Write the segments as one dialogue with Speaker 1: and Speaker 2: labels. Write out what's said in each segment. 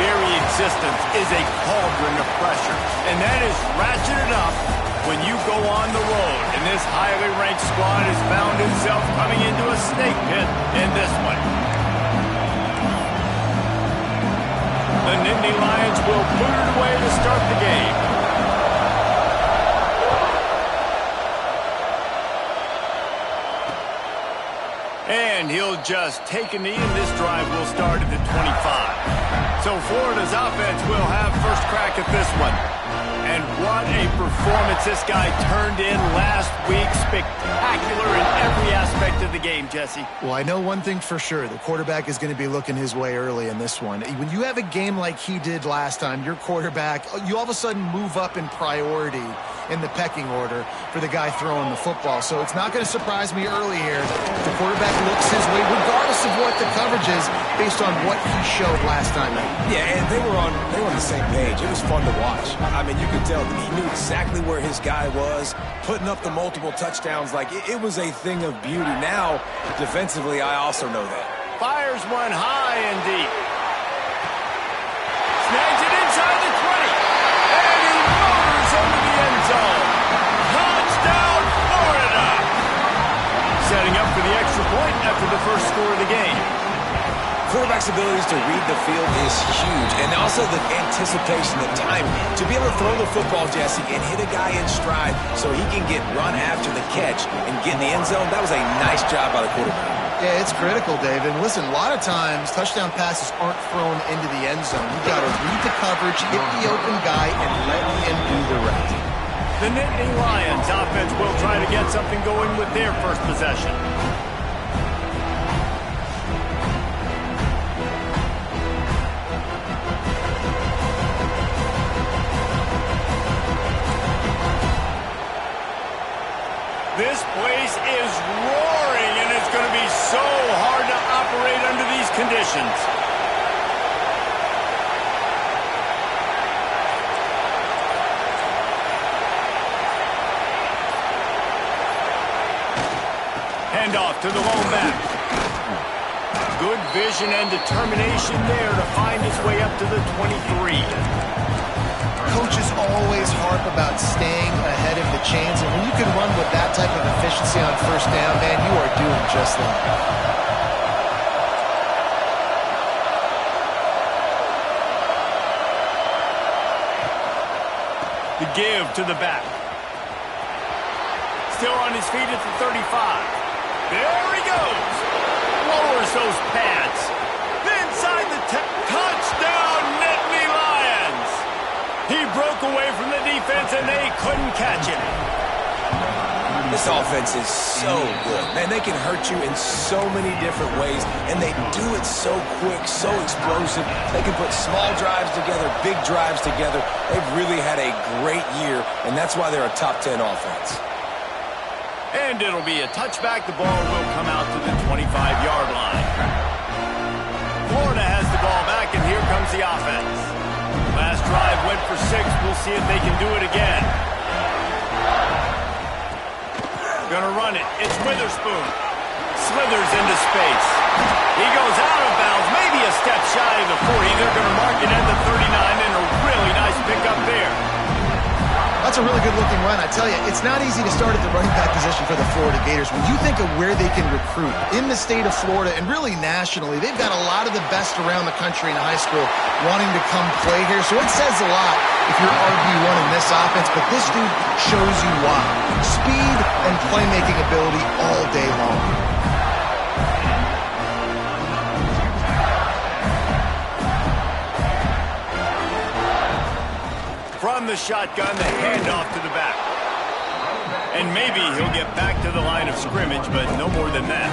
Speaker 1: very existence is a cauldron of pressure, and that is ratcheted up when you go on the road. And this highly ranked squad has found itself coming into a snake pit in this one. The Nittany Lions will put it away to start the game. And he'll just take a knee, and this drive will start at the 25. So Florida's offense will have first crack at this one. And what a performance this guy turned in last week. Spectacular in every aspect of the game, Jesse.
Speaker 2: Well, I know one thing for sure. The quarterback is going to be looking his way early in this one. When you have a game like he did last time, your quarterback, you all of a sudden move up in priority in the pecking order for the guy throwing the football. So it's not going to surprise me early here. The quarterback looks his way, regardless of what the coverage is, based on what he showed last time.
Speaker 3: Yeah, and they were on the same page. It was fun to watch. I mean, you could tell that he knew exactly where his guy was, putting up the multiple touchdowns. Like, it was a thing of beauty. Now, defensively, I also know that.
Speaker 1: Fires one high and deep. Snags it inside the 20. And he motors into the end zone. Touchdown, Florida! Setting up for the extra point after the first score of the game.
Speaker 3: Quarterback's abilities to read the field is huge, and also the anticipation, the time to be able to throw the football, Jesse, and hit a guy in stride so he can get run after the catch and get in the end zone. That was a nice job by the quarterback.
Speaker 2: Yeah, it's critical, David. Listen, a lot of times touchdown passes aren't thrown into the end zone. You've got to read the coverage, hit the open guy, and let him do the rest.
Speaker 1: The Nittany Lions offense will try to get something going with their first possession. This place is roaring, and it's going to be so hard to operate under these conditions. Handoff to the lone back. Good vision and determination there to find his way up to the 23.
Speaker 2: Coaches always harp about staying ahead of the chains, and when you can run with that type of efficiency on first down, man, you are doing just that.
Speaker 1: The give to the back. Still on his feet at the 35. There he goes. Lowers those pads. Inside the touchdown, Nittany Lions. He broke away from the defense, and they couldn't catch him.
Speaker 3: This offense is so good. Man, they can hurt you in so many different ways, and they do it so quick, so explosive. They can put small drives together, big drives together. They've really had a great year, and that's why they're a top 10 offense.
Speaker 1: And it'll be a touchback. The ball will come out to the 25-yard line. Florida has the ball back, and here comes the offense. Last drive went for 6. We'll see if they can do it again. Gonna run it. It's Witherspoon. Slithers into space. He goes out of bounds, maybe a step shy of the 40. They're gonna mark it at the 39, and a really nice pickup there.
Speaker 2: That's a really good-looking run. I tell you, it's not easy to start at the running back position for the Florida Gators. When you think of where they can recruit in the state of Florida and really nationally, they've got a lot of the best around the country in high school wanting to come play here. So it says a lot if you're RB1 in this offense, but this dude shows you why. Speed and playmaking ability all day long.
Speaker 1: From the shotgun, the handoff to the back. And maybe he'll get back to the line of scrimmage, but no more than that.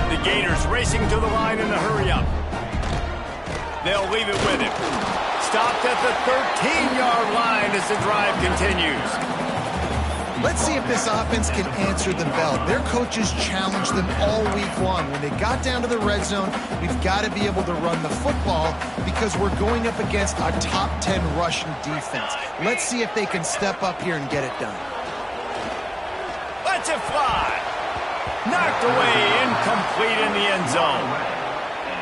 Speaker 1: The Gators racing to the line in a hurry-up. They'll leave it with him. Stopped at the 13-yard line as the drive continues.
Speaker 2: Let's see if this offense can answer the bell. Their coaches challenged them all week long. When they got down to the red zone, we've got to be able to run the football because we're going up against a top 10 rushing defense. Let's see if they can step up here and get it done.
Speaker 1: Let's it fly. Knocked away, incomplete in the end zone.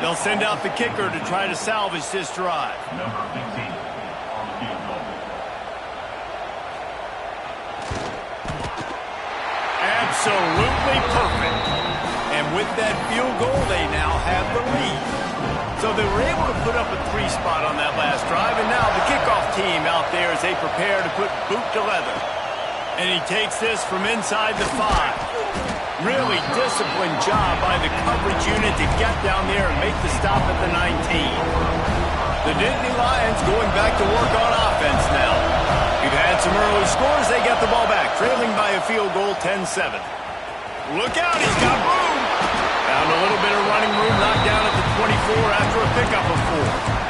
Speaker 1: They'll send out the kicker to try to salvage this drive. Absolutely perfect. And with that field goal, they now have the lead. So they were able to put up a 3 spot on that last drive, and now the kickoff team out there as they prepare to put boot to leather. And he takes this from inside the 5. Really disciplined job by the coverage unit to get down there and make the stop at the 19. The Nittany Lions going back to work on offense now. We've had some early scores. They get the ball back, trailing by a field goal 10-7. Look out, he's got room. Found a little bit of running room, knocked down at the 24 after a pickup of 4.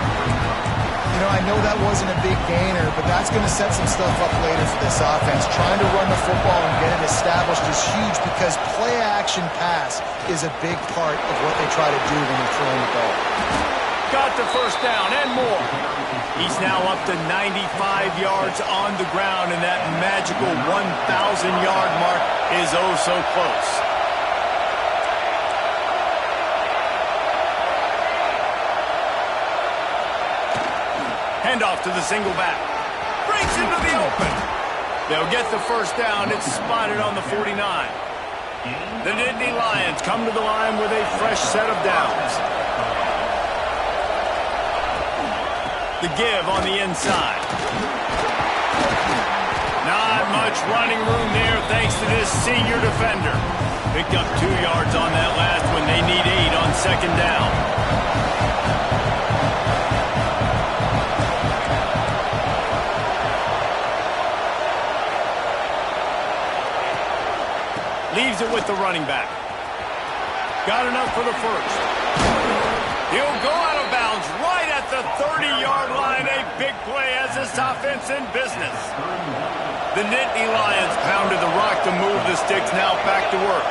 Speaker 2: You know, I know that wasn't a big gainer, but that's going to set some stuff up later for this offense. Trying to run the football and get it established is huge because play-action pass is a big part of what they try to do when they're throwing the ball.
Speaker 1: Got the first down and more. He's now up to 95 yards on the ground, and that magical 1,000-yard mark is oh so close. Handoff to the single back. Breaks into the open. They'll get the first down. It's spotted on the 49. The Nittany Lions come to the line with a fresh set of downs. The give on the inside. Not much running room there thanks to this senior defender. Picked up 2 yards on that last one. They need 8 on second down. Leaves it with the running back. Got enough for the first. He'll go out of bounds right at the 30-yard line. A big play as this offense in business. The Nittany Lions pounded the rock to move the sticks. Now back to work.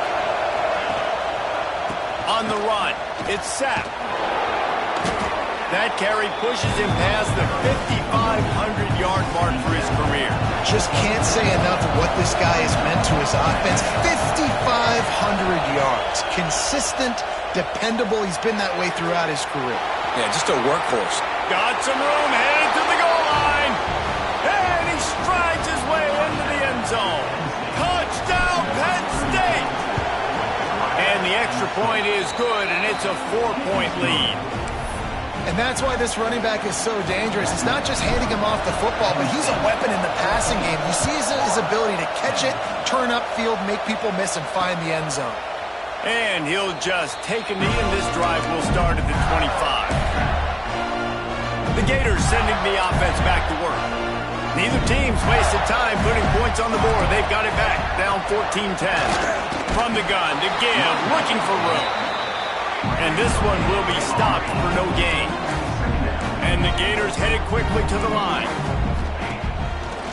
Speaker 1: On the run, it's sacked. That carry pushes him past the 5,500-yard mark for his career.
Speaker 2: Just can't say enough of what this guy has meant to his offense. 5,500 yards. Consistent, dependable. He's been that way throughout his career.
Speaker 3: Yeah, just a workhorse.
Speaker 1: Got some room, headed to the goal line. And he strides his way into the end zone. Touchdown, Penn State! And the extra point is good, and it's a 4-point lead.
Speaker 2: And that's why this running back is so dangerous. It's not just handing him off the football, but he's a weapon in the passing game. You see his ability to catch it, turn upfield, make people miss, and find the end zone.
Speaker 1: And he'll just take a knee, and this drive will start at the 25. The Gators sending the offense back to work. Neither team's wasted time putting points on the board. They've got it back, down 14-10. From the gun, to give, looking for room. And this one will be stopped for no gain. And the Gators headed quickly to the line.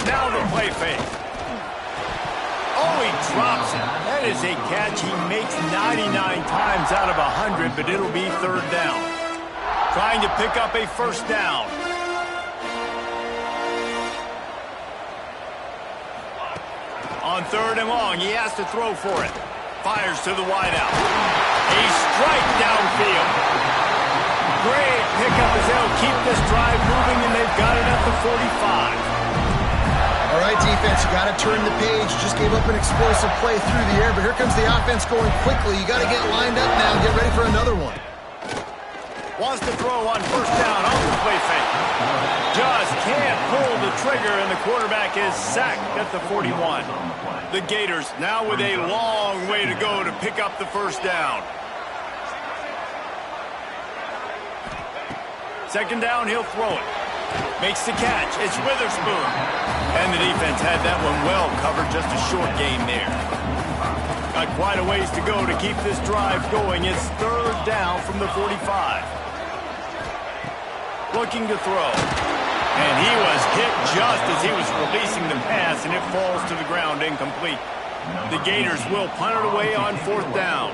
Speaker 1: Now the play fake. Oh, he drops it. That is a catch he makes 99 times out of 100, but it'll be third down. Trying to pick up a first down. On third and long, he has to throw for it. Fires to the wideout. A strike downfield. Great pickup as they'll keep this drive moving, and they've got it at the 45.
Speaker 2: All right, defense, you got to turn the page. Just gave up an explosive play through the air, but here comes the offense going quickly. You got to get lined up now and get ready for another one.
Speaker 1: Wants to throw on first down off the play fake. Just can't pull the trigger, and the quarterback is sacked at the 41. The Gators now with a long way to go to pick up the first down. Second down, he'll throw it. Makes the catch. It's Witherspoon. And the defense had that one well covered. Just a short gain there. Got quite a ways to go to keep this drive going. It's third down from the 45. Looking to throw. And he was hit just as he was releasing the pass, and it falls to the ground incomplete. The Gators will punt it away on fourth down.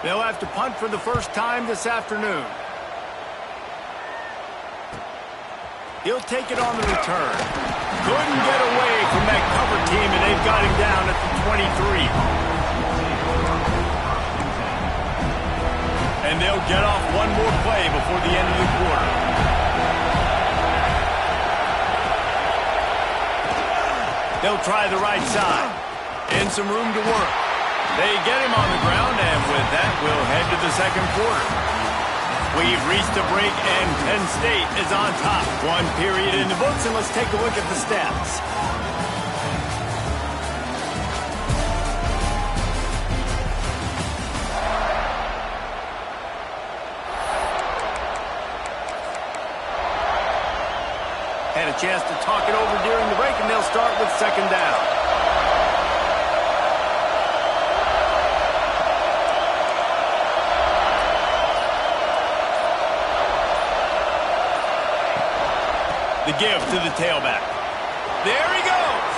Speaker 1: They'll have to punt for the first time this afternoon. He'll take it on the return. Couldn't get away from that cover team, and they've got him down at the 23. And they'll get off one more play before the end of the quarter. They'll try the right side. And some room to work. They get him on the ground, and with that, we'll head to the second quarter. We've reached a break, and Penn State is on top. One period in the books, and let's take a look at the stats. Had a chance to talk it over during the break, and they'll start with second down. The give to the tailback. There he goes.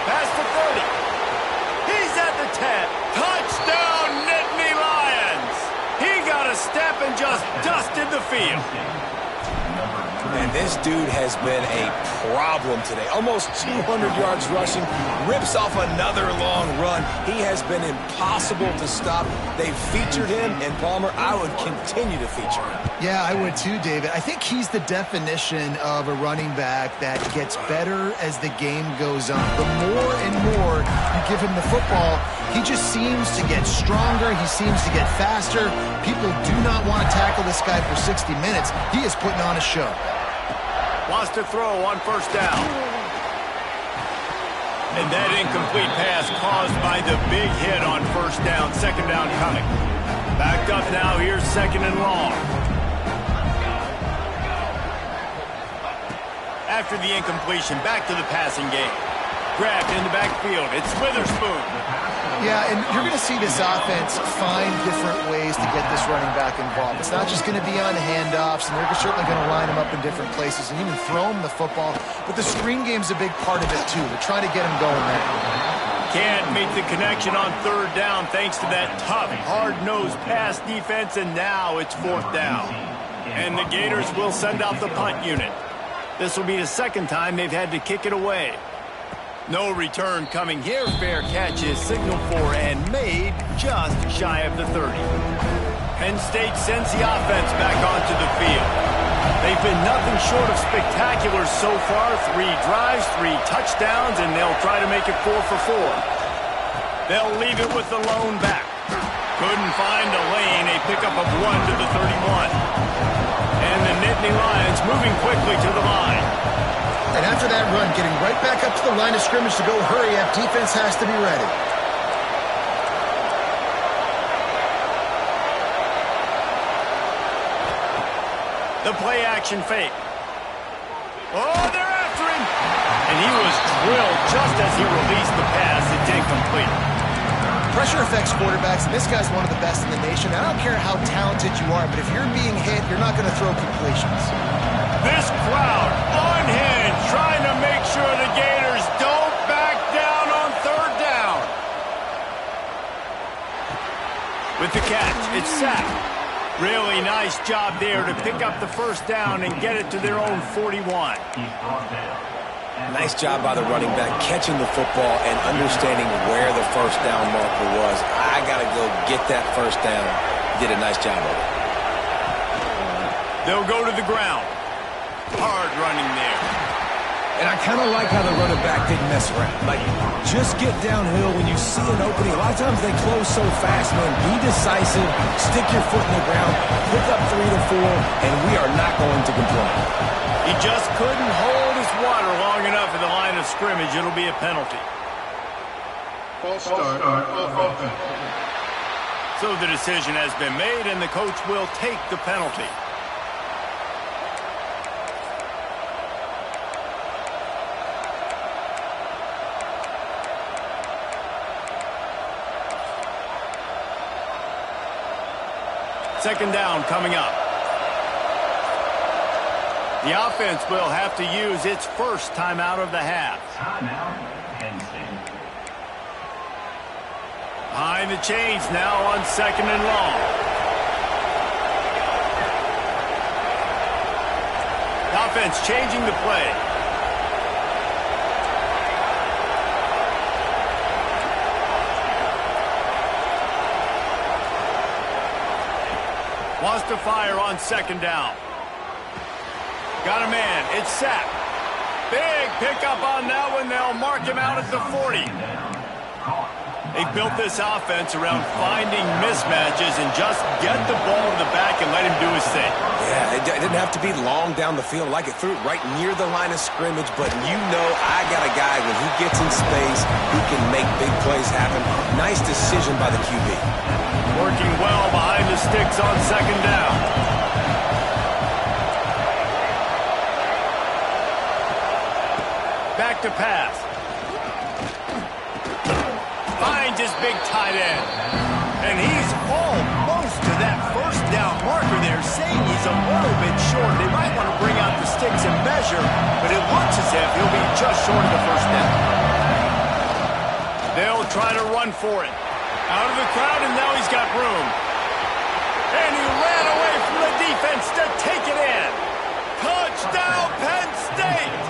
Speaker 1: Past the 30. He's at the 10. Touchdown, Nittany Lions. He got a step and just dusted the field.
Speaker 3: And this dude has been a problem today. Almost 200 yards rushing. Rips off another long run. He has been impossible to stop. They've featured him, and Palmer, I would continue to feature him.
Speaker 2: Yeah, I would too, David. I think he's the definition of a running back that gets better as the game goes on. The more and more you give him the football, he just seems to get stronger. He seems to get faster. People do not want to tackle this guy for 60 minutes. He is putting on a show.
Speaker 1: Wants to throw on first down. And that incomplete pass caused by the big hit on first down. Second down coming. Backed up now. Here's second and long. After the incompletion, back to the passing game. Grabbed in the backfield. It's Witherspoon.
Speaker 2: Yeah, and you're going to see this offense find different ways to get this running back involved. It's not just going to be on handoffs, and they're certainly going to line him up in different places and even throw him the football. But the screen game's a big part of it, too. They're trying to get him going there.
Speaker 1: Can't make the connection on third down thanks to that tough, hard-nosed pass defense, and now it's fourth down. And the Gators will send out the punt unit. This will be the second time they've had to kick it away. No return coming here. Fair catch is signaled for and made just shy of the 30. Penn State sends the offense back onto the field. They've been nothing short of spectacular so far. 3 drives, 3 touchdowns, and they'll try to make it 4 for 4. They'll leave it with the lone back. Couldn't find a lane. A pickup of 1 to the 31. And the Nittany Lions moving quickly to the line.
Speaker 2: And after that run, getting right back up to the line of scrimmage to go hurry up, defense has to be ready.
Speaker 1: The play action fake. Oh, they're after him. And he was drilled just as he released the pass. It's incomplete.
Speaker 2: Pressure affects quarterbacks, and this guy's one of the best in the nation. I don't care how talented you are, but if you're being hit, you're not going to throw completions.
Speaker 1: This crowd unhinged, trying to make sure the Gators don't back down on third down. With the catch, it's sacked. Really nice job there to pick up the first down and get it to their own 41.
Speaker 3: Nice job by the running back, catching the football and understanding where the first down marker was. I got to go get that first down. Did a nice job of it.
Speaker 1: They'll go to the ground. Hard running there.
Speaker 3: And I kind of like how the running back didn't mess around. Like, just get downhill when you see an opening. A lot of times they close so fast, man. Be decisive, stick your foot in the ground, pick up 3 to 4, and we are not going to complain.
Speaker 1: He just couldn't hold his water long enough in the line of scrimmage. It'll be a penalty.
Speaker 4: False start on offense.
Speaker 1: So the decision has been made, and the coach will take the penalty. Second down coming up. The offense will have to use its first timeout of the half. Behind the chains now on second and long. The offense changing the play. Lost to fire on second down. Got a man. It's sacked. Big pickup on that one. They'll mark him out at the 40. They built this offense around finding mismatches and just get the ball to the back and let him do his thing.
Speaker 3: Yeah, it didn't have to be long down the field. Like it threw it right near the line of scrimmage, but you know I got a guy when he gets in space, he can make big plays happen. Nice decision by the QB.
Speaker 1: Working well behind the sticks on second down. Back to pass. Finds his big tight end. And he's almost to that first down marker there, saying he's a little bit short. They might want to bring out the sticks and measure, but it looks as if he'll be just short of the first down. They'll try to run for it. Out of the crowd, and now he's got room. And he ran away from the defense to take it in. Touchdown, Penn State!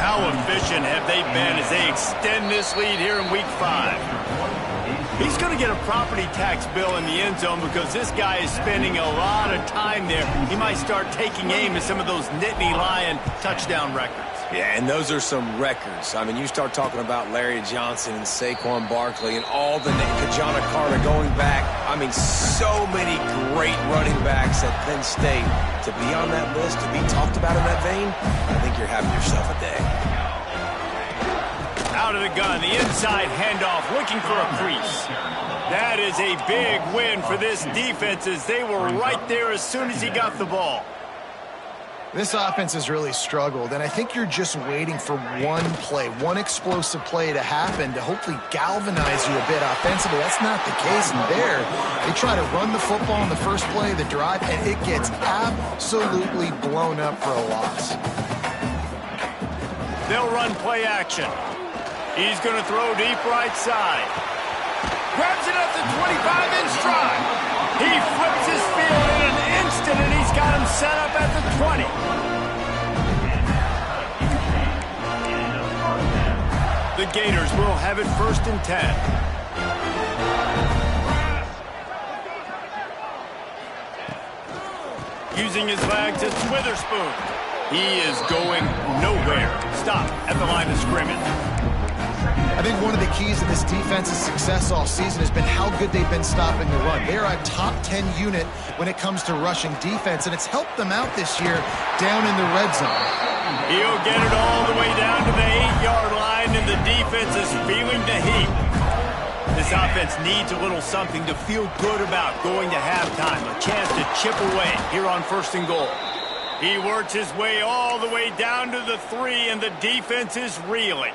Speaker 1: How efficient have they been as they extend this lead here in Week 5? He's going to get a property tax bill in the end zone because this guy is spending a lot of time there. He might start taking aim at some of those Nittany Lion touchdown records.
Speaker 3: Yeah, and those are some records. I mean, you start talking about Larry Johnson and Saquon Barkley and all the Kajana Carter going back. I mean, so many great running backs at Penn State. To be on that list, to be talked about in that vein, I think you're having yourself a day.
Speaker 1: Out of the gun, the inside handoff, looking for a crease. That is a big win for this defense as they were right there as soon as he got the ball.
Speaker 2: This offense has really struggled, and I think you're just waiting for one play, one explosive play to happen to hopefully galvanize you a bit offensively. That's not the case in there. They try to run the football in the first play of the drive, and it gets absolutely blown up for a loss.
Speaker 1: They'll run play action. He's going to throw deep right side. Grabs it at the 25 in stride. He flips his field in an instant, and he's got him set up at the 20. The Gators will have it 1st and 10. Using his legs, it's Witherspoon. He is going nowhere. Stop at the line of scrimmage.
Speaker 2: I think one of the keys to this defense's success all season has been how good they've been stopping the run. They're a top 10 unit when it comes to rushing defense, and it's helped them out this year down in the red zone.
Speaker 1: He'll get it all the way down to the 8-yard line, and the defense is feeling the heat. This offense needs a little something to feel good about going to halftime, a chance to chip away here on 1st and goal. He works his way all the way down to the 3, and the defense is reeling.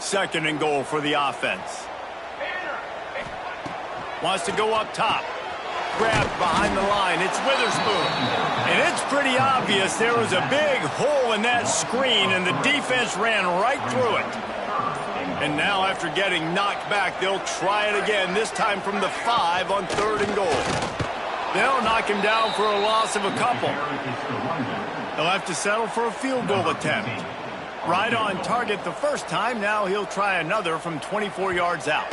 Speaker 1: 2nd and goal for the offense. Wants to go up top. Grabbed behind the line. It's Witherspoon. And it's pretty obvious there was a big hole in that screen, and the defense ran right through it. And now after getting knocked back, they'll try it again, this time from the 5 on 3rd and goal. They'll knock him down for a loss of a couple. He'll have to settle for a field goal attempt. Right on target the first time. Now he'll try another from 24 yards out.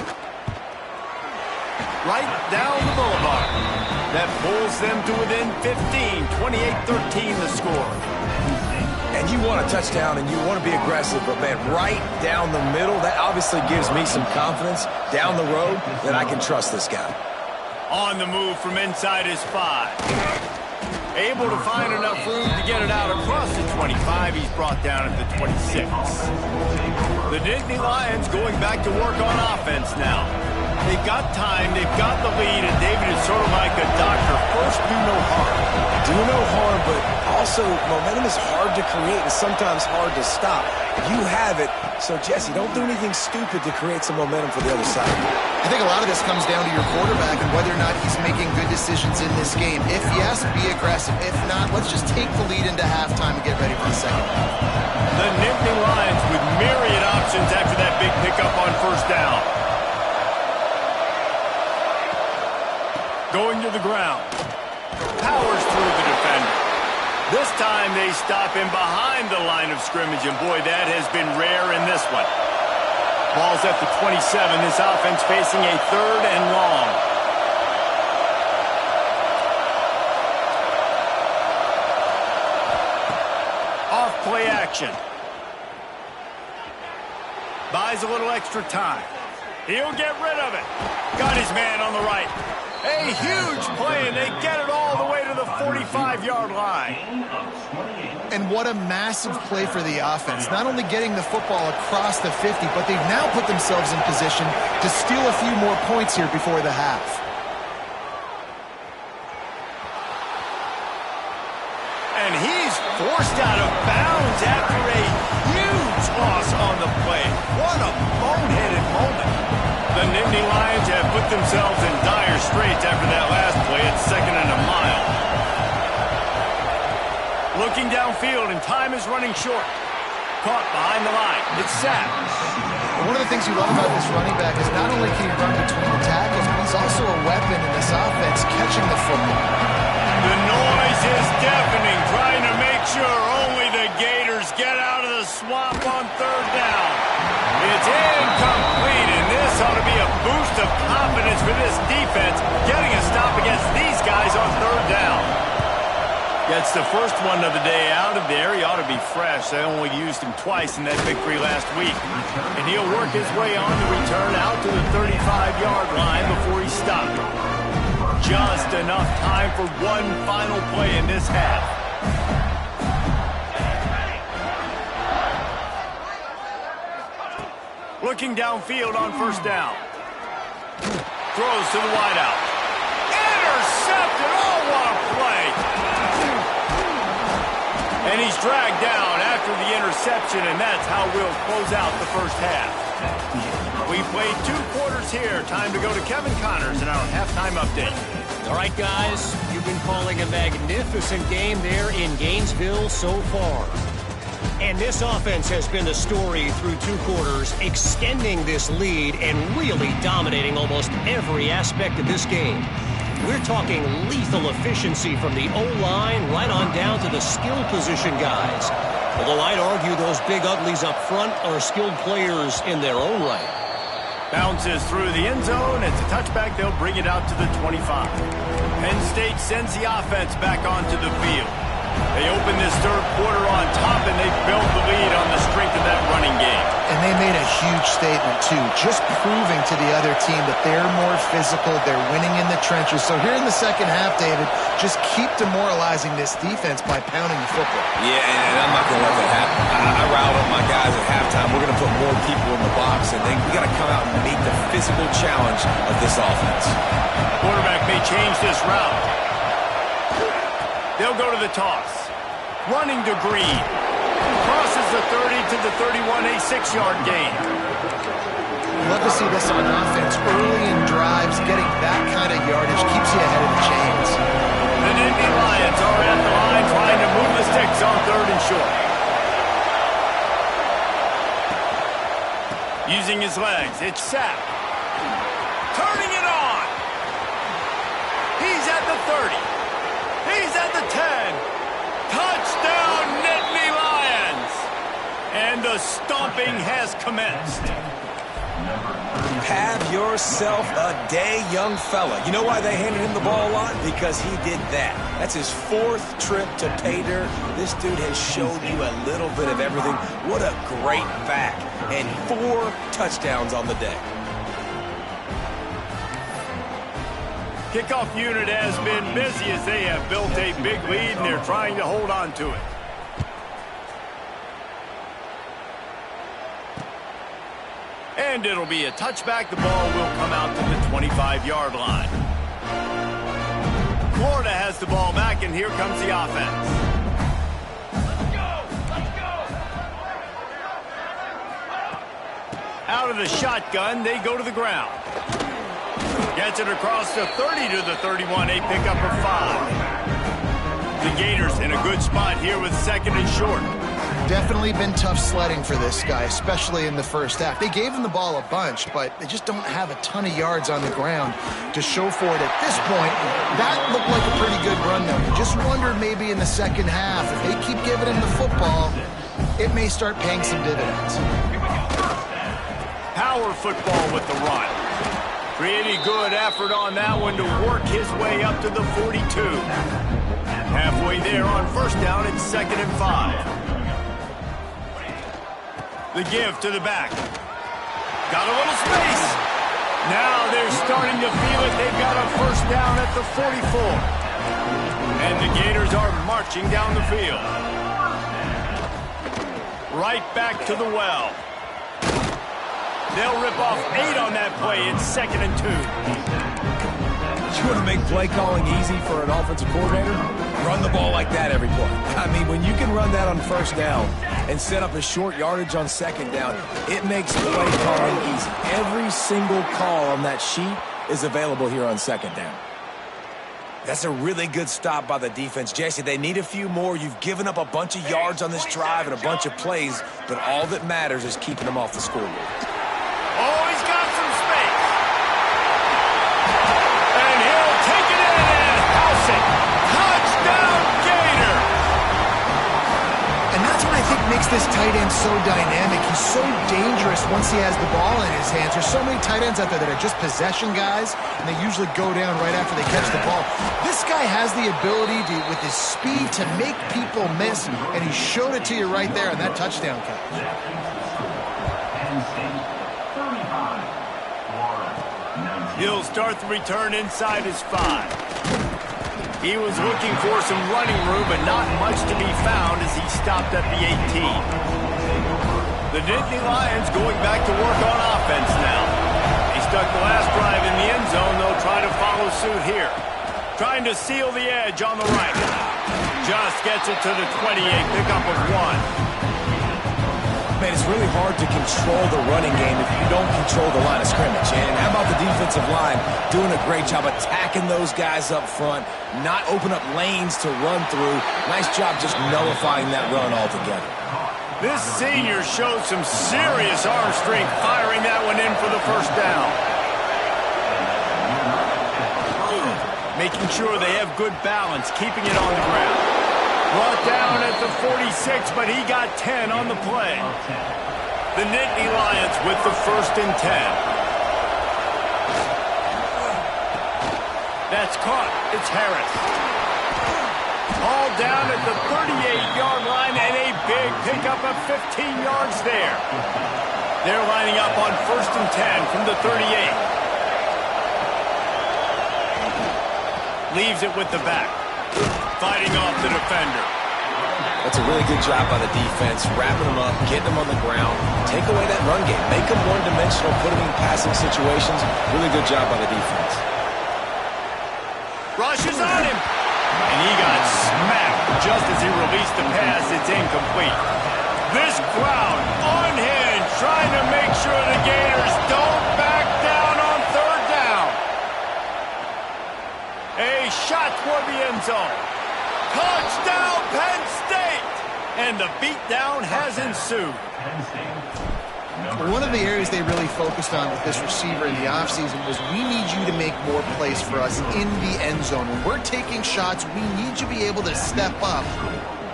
Speaker 1: Right down the boulevard. That pulls them to within 15. 28-13 the score.
Speaker 3: And you want a touchdown and you want to be aggressive, but man, right down the middle, that obviously gives me some confidence down the road that I can trust this guy.
Speaker 1: On the move from inside his 5. Able to find enough room to get it out across the 25. He's brought down at the 26. The Nittany Lions going back to work on offense now. They've got time, they've got the lead, and David is sort of like a doctor. First, do no harm.
Speaker 3: Do no harm, but also momentum is hard to create and sometimes hard to stop. You have it, so Jesse, don't do anything stupid to create some momentum for the other side.
Speaker 2: I think a lot of this comes down to your quarterback and whether or not he's making good decisions in this game. If yes, be aggressive. If not, let's just take the lead into halftime and get ready for the second half.
Speaker 1: The Nittany Lions with myriad options after that big pickup on 1st down. Going to the ground. Powers through the defender. This time they stop him behind the line of scrimmage, and boy, that has been rare in this one. Ball's at the 27. This offense facing a 3rd and long. action. Buys a little extra time. He'll get rid of it. Got his man on the right. A huge play, and they get it all the way to the 45-yard line.
Speaker 2: And what a massive play for the offense. Not only getting the football across the 50, but they've now put themselves in position to steal a few more points here before the half.
Speaker 1: And he's forced out of bounds after a huge loss on the play. What a boneheaded moment. The Nittany Lions have put themselves in dire straits after that last play at 2nd and a mile. Looking downfield, and time is running short. Caught behind the line. It's sacked.
Speaker 2: One of the things you love about this running back is not only can he run between the tackles, but he's also a weapon in this offense catching the football.
Speaker 1: The noise is deafening, trying to make sure only the Gators get out of the swamp on 3rd down. It's incomplete, and this ought to be a boost of confidence for this defense, getting a stop against these guys on 3rd down. Gets the first one of the day out of there. He ought to be fresh. They only used him twice in that victory last week. And he'll work his way on the return out to the 35-yard line before he's stopped. Just enough time for one final play in this half. Looking downfield on 1st down. Throws to the wideout. Intercepted! Oh, what a play! And he's dragged down after the interception, and that's how we'll close out the first half. We played 2 quarters here. Time to go to Kevin Connors in our halftime update.
Speaker 5: All right, guys, you've been calling a magnificent game there in Gainesville so far. And this offense has been the story through 2 quarters, extending this lead and really dominating almost every aspect of this game. We're talking lethal efficiency from the O-line right on down to the skill position guys. Although I'd argue those big uglies up front are skilled players in their own right.
Speaker 1: Bounces through the end zone. It's a touchback. They'll bring it out to the 25. Penn State sends the offense back onto the field. They open this 3rd quarter on top, and they build the lead on the strength of that running game.
Speaker 2: And they made a huge statement, too, just proving to the other team that they're more physical, they're winning in the trenches. So here in the second half, David, just keep demoralizing this defense by pounding the football.
Speaker 3: Yeah, and I'm not going to let that happen. I riled up my guys at halftime. We're going to put more people in the box, and then we got to come out and meet the physical challenge of this offense.
Speaker 1: Quarterback may change this route. They'll go to the toss. Running to Green. Crosses the 30 to the 31, a 6-yard gain.
Speaker 2: Love to see this on offense. Early in drives, getting that kind of yardage keeps you ahead of the chains.
Speaker 1: The Nittany Lions are at the line trying to move the sticks on 3rd and short. Using his legs, it's sacked. Turning it on. He's at the 30. He's at the 10. Touchdown, Nittany Lions! And the stomping has commenced.
Speaker 3: Have yourself a day, young fella. You know why they handed him the ball a lot? Because he did that. That's his 4th trip to pay dirt. This dude has showed you a little bit of everything. What a great back. And 4 touchdowns on the day.
Speaker 1: Kickoff unit has been busy as they have built a big lead, and they're trying to hold on to it. And it'll be a touchback. The ball will come out to the 25-yard line. Florida has the ball back, and here comes the offense. Let's go! Let's go! Out of the shotgun, they go to the ground. Gets it across the 30 to the 31, a pickup of 5. The Gators in a good spot here with 2nd and short.
Speaker 2: Definitely been tough sledding for this guy, especially in the first half. They gave him the ball a bunch, but they just don't have a ton of yards on the ground to show for it at this point. That looked like a pretty good run, though. You just wonder maybe in the second half, if they keep giving him the football, it may start paying some dividends.
Speaker 1: Power football with the run. Pretty good effort on that one to work his way up to the 42. Halfway there on 1st down, it's 2nd and 5. The give to the back. Got a little space. Now they're starting to feel it. They've got a first down at the 44. And the Gators are marching down the field. Right back to the well. They'll rip off 8 on that play. It's 2nd and 2.
Speaker 3: You want to make play calling easy for an offensive coordinator? Run the ball like that every play. I mean, when you can run that on first down and set up a short yardage on 2nd down, it makes play calling easy. Every single call on that sheet is available here on 2nd down. That's a really good stop by the defense. Jesse, they need a few more. You've given up a bunch of yards on this drive and a bunch of plays, but all that matters is keeping them off the scoreboard.
Speaker 1: Oh, he's got some space. And he'll take it in and house it. Touchdown, Gator.
Speaker 2: And that's what I think makes this tight end so dynamic. He's so dangerous once he has the ball in his hands. There's so many tight ends out there that are just possession guys, and they usually go down right after they catch the ball. This guy has the ability to, with his speed, to make people miss, and he showed it to you right there on that touchdown catch.
Speaker 1: He'll start the return inside his 5. He was looking for some running room, but not much to be found as he stopped at the 18. The Nittany Lions going back to work on offense now. He stuck the last drive in the end zone. They'll try to follow suit here. Trying to seal the edge on the right. Just gets it to the 28, pickup of 1.
Speaker 3: Man, it's really hard to control the running game if you don't control the line of scrimmage. And how about the defensive line doing a great job attacking those guys up front, not open up lanes to run through. Nice job just nullifying that run altogether.
Speaker 1: This senior showed some serious arm strength firing that one in for the first down. Making sure they have good balance, keeping it on the ground. Brought down at the 46, but he got 10 on the play. The Nittany Lions with the 1st and 10. That's caught. It's Harris. All down at the 38-yard line, and a big pickup of 15 yards there. They're lining up on 1st and 10 from the 38. Leaves it with the back. Fighting off the defender.
Speaker 3: That's a really good job by the defense, wrapping them up, getting them on the ground, take away that run game, make them one-dimensional, put them in passing situations. Really good job by the defense.
Speaker 1: Rushes on him, and he got smacked just as he released the pass. It's incomplete. This crowd unhinged, trying to make sure the Gators don't back down on 3rd down. A shot toward the end zone. Touchdown, Penn State! And the beatdown has ensued.
Speaker 2: One of the areas they really focused on with this receiver in the offseason was we need you to make more plays for us in the end zone. When we're taking shots, we need you to be able to step up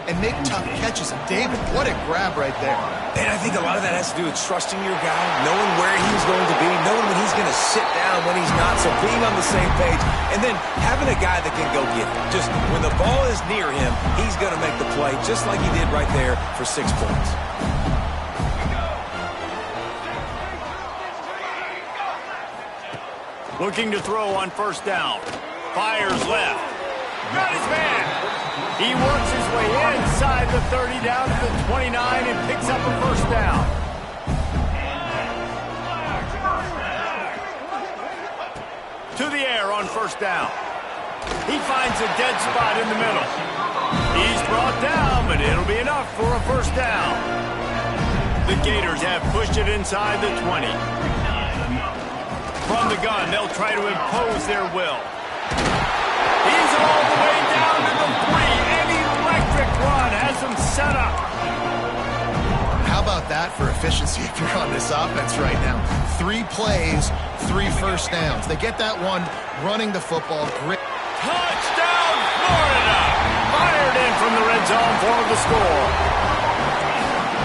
Speaker 2: and make tough catches. And David, what a grab right there.
Speaker 3: And I think a lot of that has to do with trusting your guy, knowing where he's going to be, knowing when he's going to sit down, when he's not, so being on the same page, and then having a guy that can go get it. Just when the ball is near him, he's going to make the play, just like he did right there for 6 points.
Speaker 1: Looking to throw on 1st down. Fires left. Got his man. He works his way inside the 30 down to the 29 and picks up a 1st down. To the air on 1st down. He finds a dead spot in the middle. He's brought down, but it'll be enough for a 1st down. The Gators have pushed it inside the 20. From the gun, they'll try to impose their will. He's all the way down to the 3. An electric run has him set up.
Speaker 2: How about that for efficiency if you're on this offense right now? 3 plays, 3 first downs. They get that one running the football. Great.
Speaker 1: Touchdown, Florida! Fired in from the red zone for the score.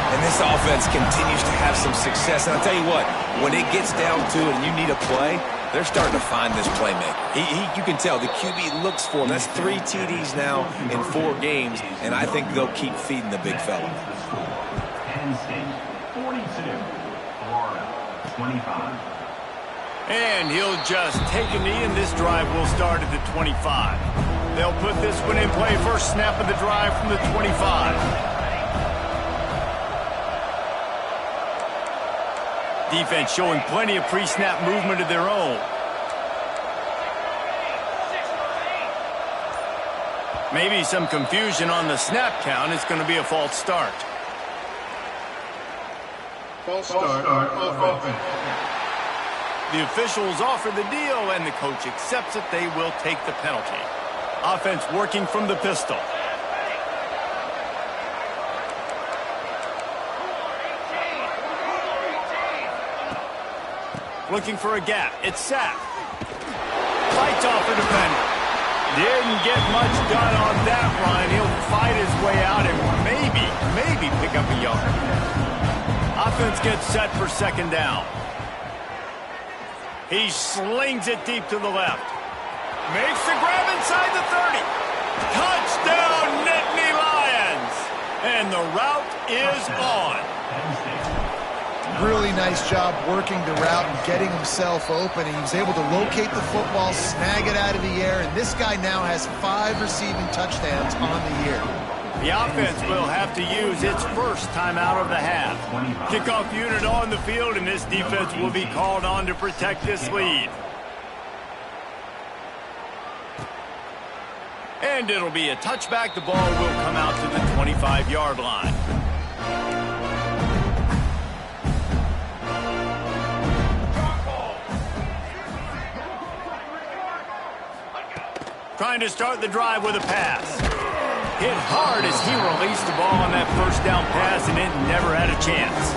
Speaker 3: And this offense continues to have some success. And I'll tell you what, when it gets down to it and you need a play, they're starting to find this playmaker. You can tell the QB looks for him. That's 3 TDs now in 4 games, and I think they'll keep feeding the big fella.
Speaker 6: Florida, 25.
Speaker 1: And he'll just take a knee, and this drive will start at the 25. They'll put this one in play. First snap of the drive from the 25. Defense showing plenty of pre-snap movement of their own. Maybe some confusion on the snap count. It's going to be a false start.
Speaker 4: False start, offense.
Speaker 1: The officials offer the deal, and the coach accepts it. They will take the penalty. Offense working from the pistol. Looking for a gap. It's sacked. Fights off the defender. Didn't get much done on that run. He'll fight his way out and maybe pick up a yard. Offense gets set for second down. He slings it deep to the left. Makes the grab inside the 30. Touchdown, Nittany Lions! And the route is on.
Speaker 2: Really nice job working the route and getting himself open. He was able to locate the football, snag it out of the air, and this guy now has 5 receiving touchdowns on the year.
Speaker 1: The offense will have to use its first timeout of the half. Kickoff unit on the field, and this defense will be called on to protect this lead. And it'll be a touchback. The ball will come out to the 25-yard line. Trying to start the drive with a pass. Hit hard as he released the ball on that first down pass, and it never had a chance.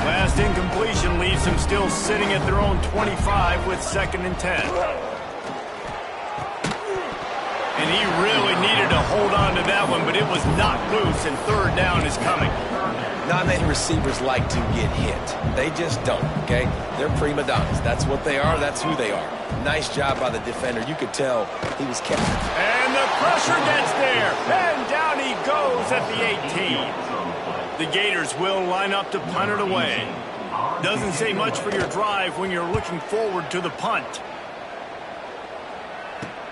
Speaker 1: Last incompletion leaves him still sitting at their own 25 with 2nd and 10. And he really needed to hold on to that one, but it was knocked loose, and 3rd down is coming.
Speaker 3: Not many receivers like to get hit. They just don't, okay? They're prima donnas. That's what they are. That's who they are. Nice job by the defender. You could tell he was kept.
Speaker 1: And the pressure gets there. And down he goes at the 18. The Gators will line up to punt it away. Doesn't say much for your drive when you're looking forward to the punt.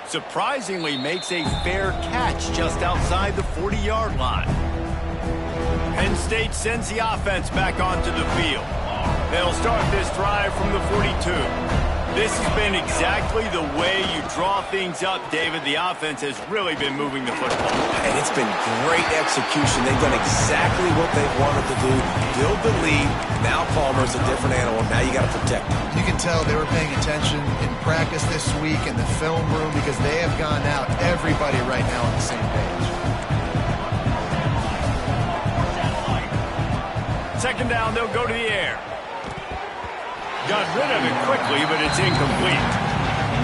Speaker 1: Surprisingly makes a fair catch just outside the 40-yard line. Penn State sends the offense back onto the field. They'll start this drive from the 42. This has been exactly the way you draw things up, David. The offense has really been moving the football.
Speaker 3: And it's been great execution. They've done exactly what they've wanted to do. Build the lead. Now Palmer's a different animal. Now you got to protect him.
Speaker 2: You can tell they were paying attention in practice this week in the film room because they have gone out, everybody right now on the same page.
Speaker 1: 2nd down, they'll go to the air. Got rid of it quickly, but it's incomplete.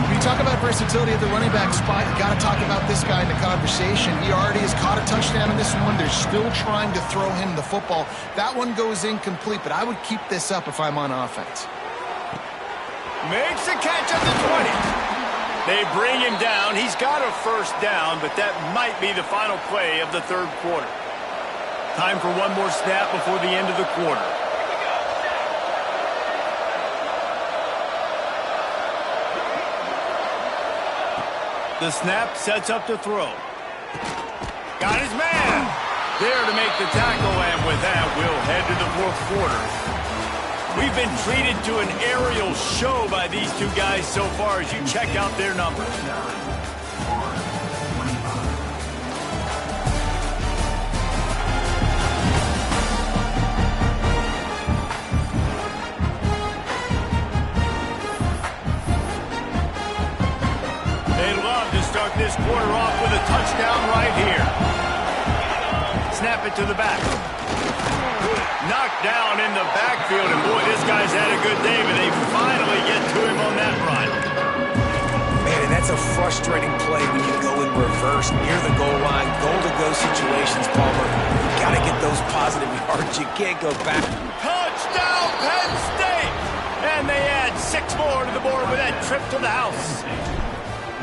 Speaker 2: When you talk about versatility at the running back spot, you got to talk about this guy in the conversation. He already has caught a touchdown in this one. They're still trying to throw him the football. That one goes incomplete, but I would keep this up if I'm on offense.
Speaker 1: Makes a catch at the 20. They bring him down. He's got a 1st down, but that might be the final play of the 3rd quarter. Time for one more snap before the end of the quarter. The snap sets up to throw. Got his man. There to make the tackle, and with that, we'll head to the 4th quarter. We've been treated to an aerial show by these two guys so far as you check out their numbers. Start this quarter off with a touchdown right here. Snap it to the back. Knocked down in the backfield, and boy, this guy's had a good day, but they finally get to him on that run.
Speaker 3: Man, and that's a frustrating play when you go in reverse near the goal line, goal-to-go situations, Palmer. You got to get those positive yards. You can't go back.
Speaker 1: Touchdown, Penn State! And they add 6 more to the board with that trip to the house.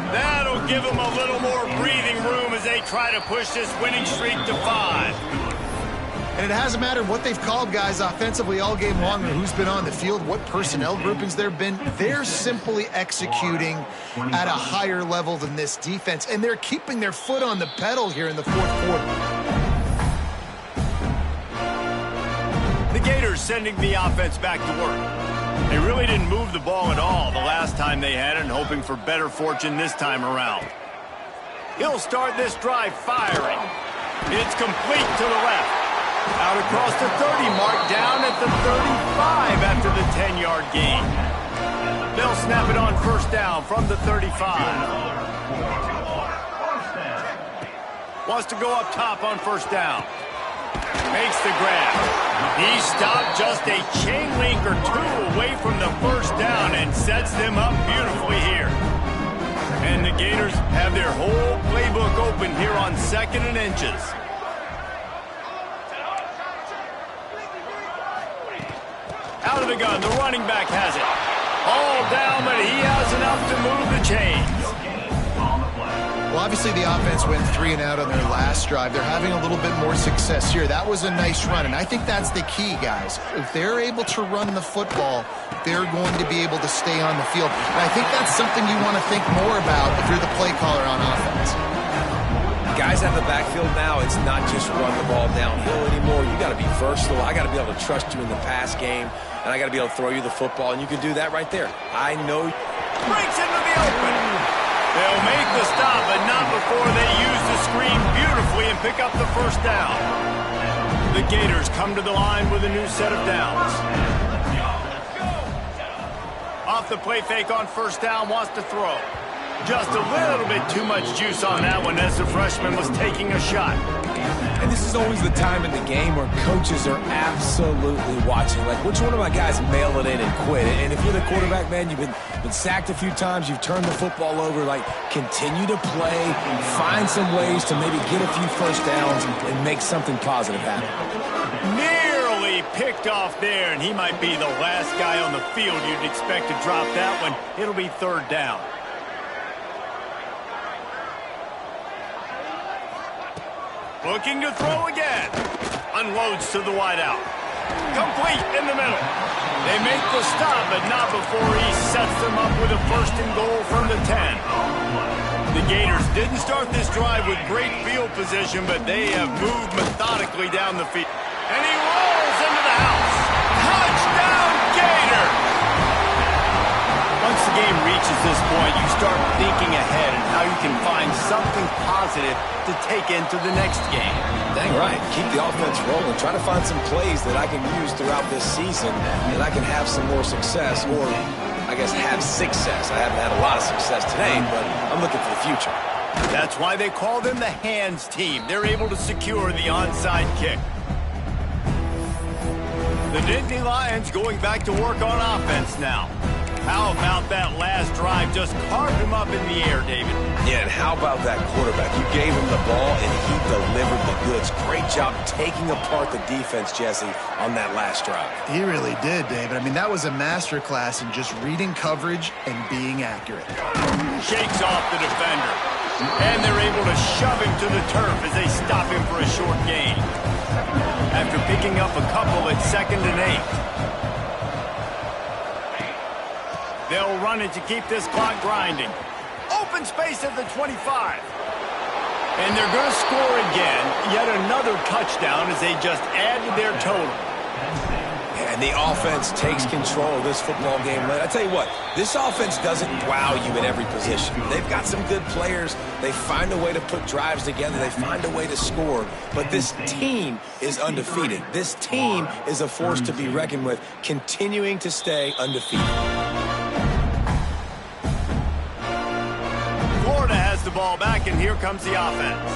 Speaker 1: That'll give them a little more breathing room as they try to push this winning streak to 5.
Speaker 2: And it hasn't mattered what they've called guys offensively all game long or who's been on the field, what personnel groupings there have been. They're simply executing at a higher level than this defense, and they're keeping their foot on the pedal here in the fourth quarter.
Speaker 1: The Gators sending the offense back to work. They really didn't move the ball at all the last time they had it, and hoping for better fortune this time around. He'll start this drive firing. It's complete to the left. Out across the 30 mark, down at the 35 after the 10-yard gain. They'll snap it on first down from the 35. Wants to go up top on first down. Makes the grab. He stopped just a chain link or two away from the first down and sets them up beautifully here. And the Gators have their whole playbook open here on 2nd and inches. Out of the gun, the running back has it. All down, but he has enough to move the chains.
Speaker 2: Well, obviously the offense went 3 and out on their last drive. They're having a little bit more success here. That was a nice run, and I think that's the key, guys. If they're able to run the football, they're going to be able to stay on the field. And I think that's something you want to think more about if you're the play caller on offense.
Speaker 3: Guys out of the backfield now, it's not just run the ball downhill anymore. You got to be versatile. I got to be able to trust you in the pass game, and I got to be able to throw you the football, and you can do that right there. I know.
Speaker 1: Breaks into the open. They'll make the stop, but not before they use the screen beautifully and pick up the first down. The Gators come to the line with a new set of downs. Off the play fake on first down, wants to throw. Just a little bit too much juice on that one as the freshman was taking a shot.
Speaker 3: And this is always the time in the game where coaches are absolutely watching. Like, which one of my guys mail it in and quit? And if you're the quarterback, man, you've been sacked a few times, you've turned the football over, like, continue to play, find some ways to maybe get a few first downs and make something positive happen.
Speaker 1: Nearly picked off there, and he might be the last guy on the field you'd expect to drop that one. It'll be 3rd down. Looking to throw again. Unloads to the wideout. Complete in the middle. They make the stop, but not before he sets them up with a 1st and goal from the 10. The Gators didn't start this drive with great field position, but they have moved methodically down the field. And he rolls into the house. Touchdown, Gator! Once the game reaches this point, you start thinking ahead and how you can find something positive to take into the next game.
Speaker 3: Dang right. Keep the offense rolling. Try to find some plays that I can use throughout this season that I can have some more success, or I guess have success. I haven't had a lot of success today, but I'm looking for the future.
Speaker 1: That's why they call them the hands team. They're able to secure the onside kick. The Nittany Lions going back to work on offense now. How about that last drive? Just carved him up in the air, David.
Speaker 3: Yeah, and how about that quarterback? You gave him the ball, and he delivered the goods. Great job taking apart the defense, Jesse, on that last drive.
Speaker 2: He really did, David. I mean, that was a masterclass in just reading coverage and being accurate.
Speaker 1: Shakes off the defender. And they're able to shove him to the turf as they stop him for a short gain. After picking up a couple at 2nd and 8. They'll run it to keep this clock grinding. Open space at the 25. And they're going to score again. Yet another touchdown as they just add to their total.
Speaker 3: And the offense takes control of this football game. I tell you what, this offense doesn't wow you at every position. They've got some good players. They find a way to put drives together. They find a way to score. But this team is undefeated. This team is a force to be reckoned with, continuing to stay undefeated.
Speaker 1: Florida has the ball back, and here comes the offense.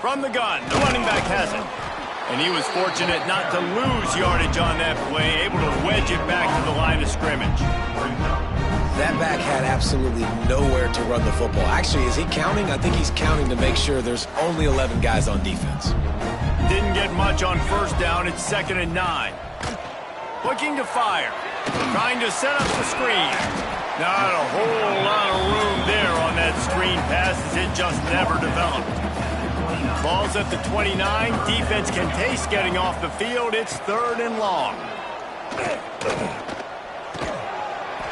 Speaker 1: From the gun, the running back has it. And he was fortunate not to lose yardage on that play, able to wedge it back to the line of scrimmage.
Speaker 3: That back had absolutely nowhere to run the football. Actually, is he counting? I think he's counting to make sure there's only 11 guys on defense.
Speaker 1: Didn't get much on first down. It's 2nd and 9. Looking to fire. Trying to set up the screen. Not a whole lot of room there on that screen passes, it just never developed. Ball's at the 29. Defense can taste getting off the field. It's 3rd and long.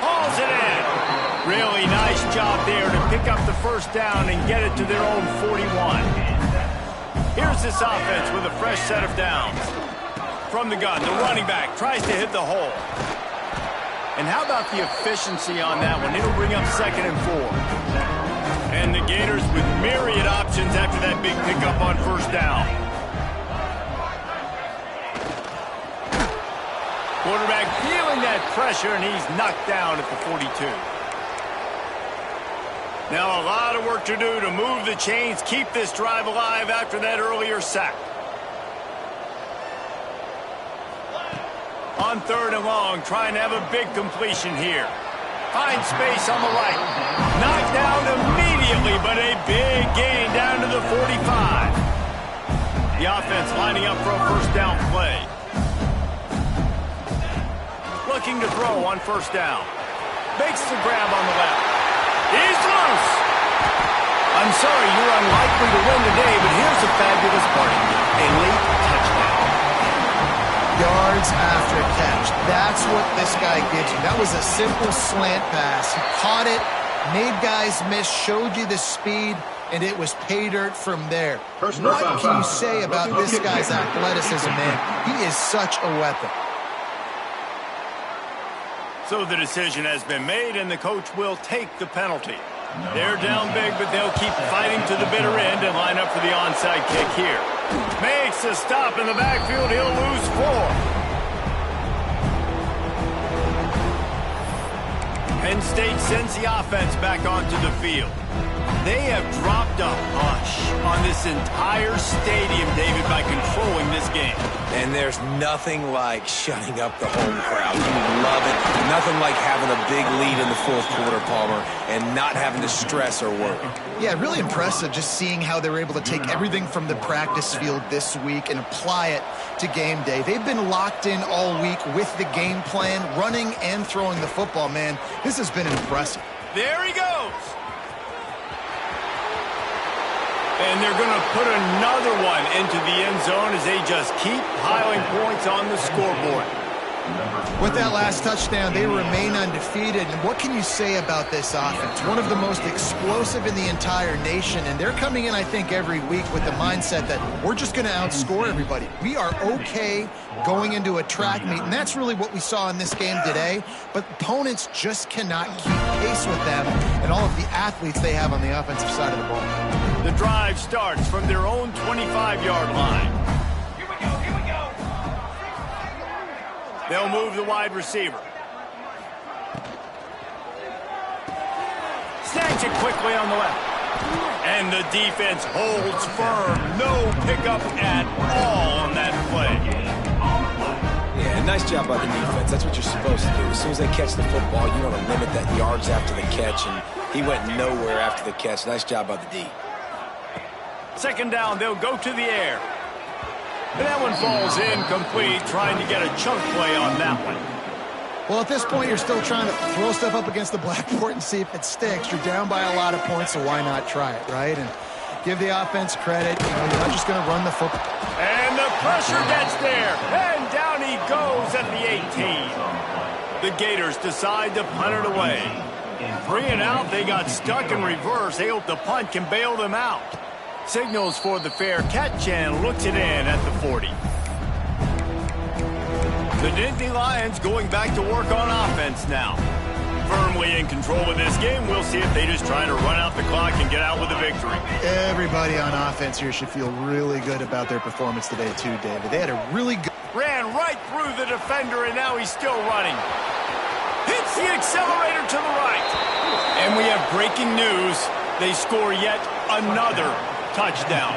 Speaker 1: Hauls it in. Really nice job there to pick up the first down and get it to their own 41. Here's this offense with a fresh set of downs. From the gun, the running back tries to hit the hole. And how about the efficiency on that one? It'll bring up 2nd and 4. And the Gators with myriad options after that big pickup on first down. Quarterback feeling that pressure, and he's knocked down at the 42. Now a lot of work to do to move the chains, keep this drive alive after that earlier sack. On 3rd and long, trying to have a big completion here. Finds space on the right. Knocked down immediately, but a big gain down to the 45. The offense lining up for a first down play. Looking to throw on first down. Makes the grab on the left. He's loose. I'm sorry, you're unlikely to win today, but here's the fabulous part. A late touchdown.
Speaker 2: Yards after catch. That's what this guy gives you. That was a simple slant pass. He caught it, made guys miss, showed you the speed, and it was pay dirt from there. What can you say about this guy's athleticism, man? He is such a weapon.
Speaker 1: So the decision has been made, and the coach will take the penalty. They're down big, but they'll keep fighting to the bitter end and line up for the onside kick here. Makes a stop in the backfield. He'll lose 4. Penn State sends the offense back onto the field. They have dropped a hush on this entire stadium, David, by controlling this game.
Speaker 3: And there's nothing like shutting up the home crowd. You love it. Nothing like having a big lead in the 4th quarter, Palmer, and not having to stress or worry.
Speaker 2: Yeah, really impressive just seeing how they were able to take everything from the practice field this week and apply it to game day. They've been locked in all week with the game plan, running and throwing the football, man. This has been impressive.
Speaker 1: There he goes. And they're going to put another one into the end zone as they just keep piling points on the scoreboard.
Speaker 2: With that last touchdown, they remain undefeated. And what can you say about this offense? One of the most explosive in the entire nation. And they're coming in, I think, every week with the mindset that we're just going to outscore everybody. We are okay going into a track meet. And that's really what we saw in this game today. But opponents just cannot keep pace with them and all of the athletes they have on the offensive side of the ball.
Speaker 1: The drive starts from their own 25-yard line. They'll move the wide receiver. Snatch it quickly on the left. And the defense holds firm. No pickup at all on that play.
Speaker 3: Yeah, nice job by the defense. That's what you're supposed to do. As soon as they catch the football, you want to limit that yards after the catch, and he went nowhere after the catch. Nice job by the D.
Speaker 1: 2nd down, they'll go to the air. And that one falls incomplete, trying to get a chunk play on that one.
Speaker 2: Well, at this point, you're still trying to throw stuff up against the blackboard and see if it sticks. You're down by a lot of points, so why not try it, right? And give the offense credit. You know, you're not just going to run the football.
Speaker 1: And the pressure gets there. And down he goes at the 18. The Gators decide to punt it away. 3 and out, they got stuck in reverse. They hope the punt can bail them out. Signals for the fair catch and looks it in at the 40. The Nittany Lions going back to work on offense now. Firmly in control of this game. We'll see if they just try to run out the clock and get out with a victory.
Speaker 2: Everybody on offense here should feel really good about their performance today too, David. They had a really good...
Speaker 1: Ran right through the defender, and now he's still running. Hits the accelerator to the right. And we have breaking news. They score yet another touchdown.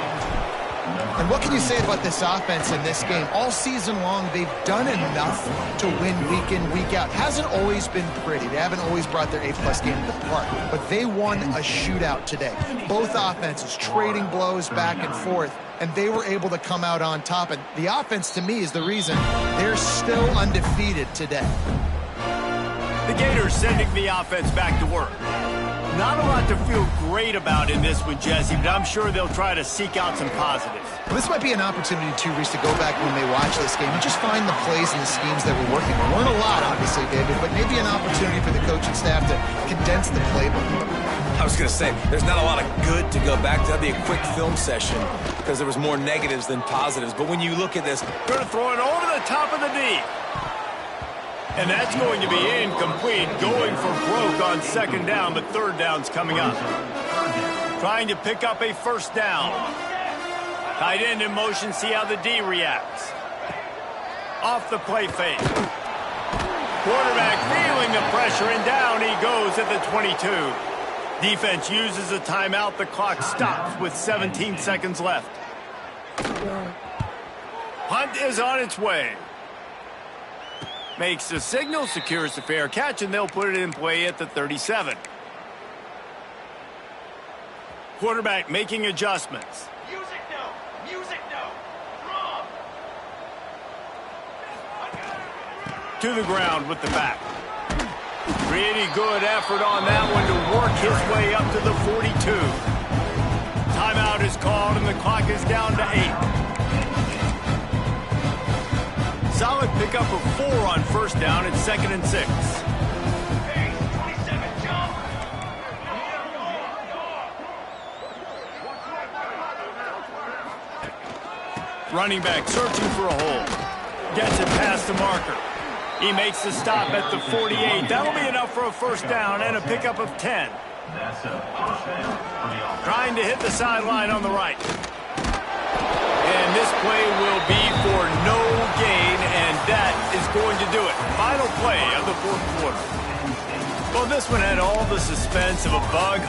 Speaker 2: And what can you say about this offense in this game? All season long, they've done enough to win week in, week out. Hasn't always been pretty. They haven't always brought their A-plus game to the park. But they won a shootout today. Both offenses trading blows back and forth, and they were able to come out on top. And the offense, to me, is the reason they're still undefeated today.
Speaker 1: The Gators sending the offense back to work. Not a lot to feel great about in this one, Jesse, but I'm sure they'll try to seek out some positives.
Speaker 2: Well, this might be an opportunity, too, Reese, to go back when they watch this game and just find the plays and the schemes that were working. There weren't a lot, obviously, David, but maybe an opportunity for the coaching staff to condense the playbook.
Speaker 3: I was going to say, there's not a lot of good to go back to. That'd be a quick film session because there was more negatives than positives. But when you look at this,
Speaker 1: going to throw it over the top of the knee. And that's going to be incomplete, going for broke on second down, but third down's coming up. Trying to pick up a first down. Tight end in motion, see how the D reacts. Off the play fake. Quarterback feeling the pressure, and down he goes at the 22. Defense uses a timeout. The clock stops with 17 seconds left. Punt is on its way. Makes the signal, secures the fair catch, and they'll put it in play at the 37. Quarterback making adjustments.
Speaker 7: Music no! Music no! Wrong!
Speaker 1: To the ground with the back. Pretty good effort on that one to work his way up to the 42. Timeout is called, and the clock is down to 8. Solid pickup of 4 on first down at 2nd and 6.
Speaker 7: Hey, 27, jump!
Speaker 1: Running back searching for a hole. Gets it past the marker. He makes the stop at the 48. That'll be enough for a first down and a pickup of 10.
Speaker 6: That's a first down for the offense.
Speaker 1: Trying to hit the sideline on the right. And this play will be for no gain, and that is going to do it. Final play of the fourth quarter. Well, this one had all the suspense of a bug